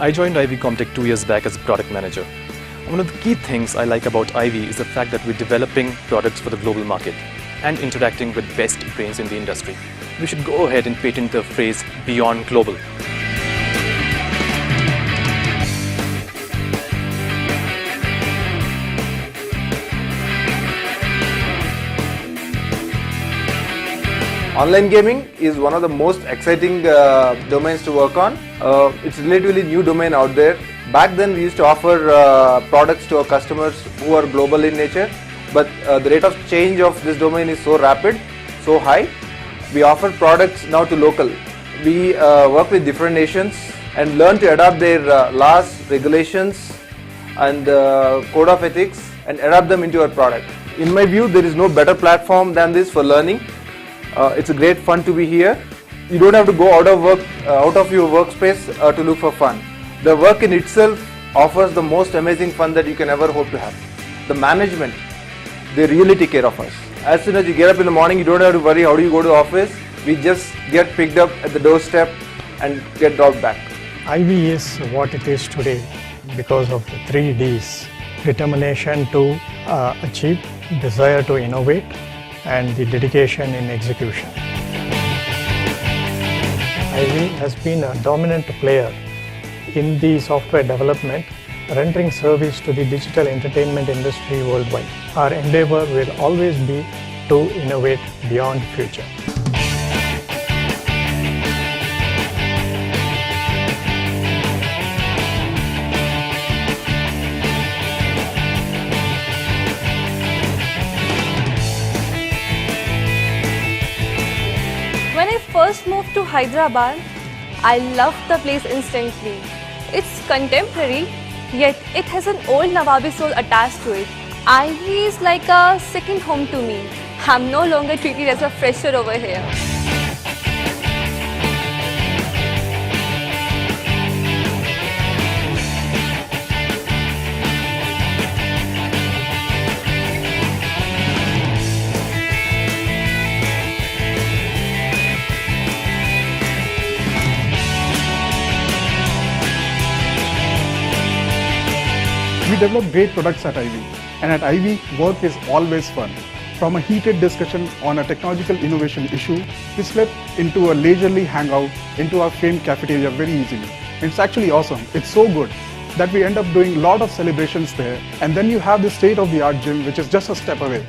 I joined Ivy Comtech 2 years back as a product manager. One of the key things I like about Ivy is the fact that we're developing products for the global market and interacting with best brains in the industry. We should go ahead and patent the phrase beyond global. Online gaming is one of the most exciting domains to work on. It's a relatively new domain out there. Back then we used to offer products to our customers who are global in nature, but the rate of change of this domain is so rapid, so high. We offer products now to local. We work with different nations and learn to adapt their laws, regulations and code of ethics and adapt them into our product. In my view, there is no better platform than this for learning. It's a great fun to be here. You don't have to go out of your workspace to look for fun. The work in itself offers the most amazing fun that you can ever hope to have. The management, they really take care of us. As soon as you get up in the morning, you don't have to worry how do you go to the office. We just get picked up at the doorstep and get dropped back. Ivy is what it is today because of the 3 Ds: determination to achieve, desire to innovate, and the dedication in execution. Ivy has been a dominant player in the software development, rendering service to the digital entertainment industry worldwide. Our endeavor will always be to innovate beyond future. When I first moved to Hyderabad, I loved the place instantly. It's contemporary, yet it has an old Nawabi soul attached to it. Ivy is like a second home to me. I'm no longer treated as a fresher over here. We develop great products at Ivy, and at Ivy, work is always fun. From a heated discussion on a technological innovation issue, we slip into a leisurely hangout into our famed cafeteria very easily. It's actually awesome. It's so good that we end up doing a lot of celebrations there, and then you have the state-of-the-art gym, which is just a step away.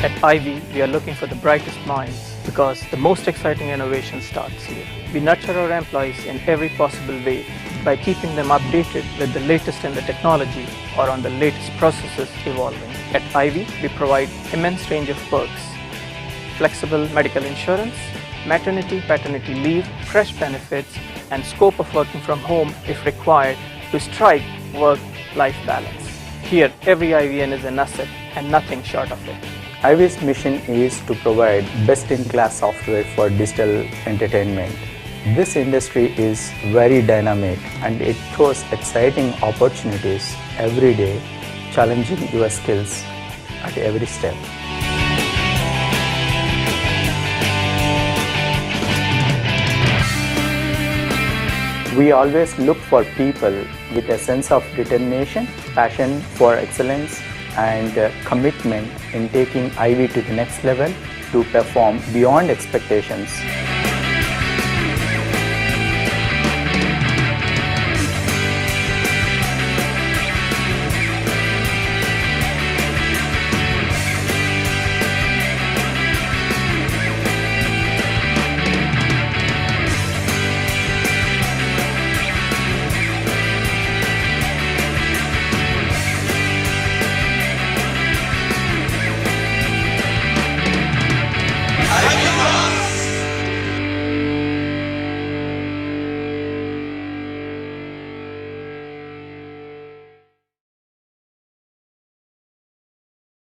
At Ivy, we are looking for the brightest minds because the most exciting innovation starts here. We nurture our employees in every possible way by keeping them updated with the latest in the technology or on the latest processes evolving. At Ivy, we provide immense range of perks: flexible medical insurance, maternity, paternity leave, fresh benefits, and scope of working from home if required to strike work-life balance. Here, every IVN is an asset and nothing short of it. Ivy's mission is to provide best-in-class software for digital entertainment. This industry is very dynamic and it throws exciting opportunities every day, challenging your skills at every step. We always look for people with a sense of determination, passion for excellence, and commitment in taking Ivy to the next level to perform beyond expectations.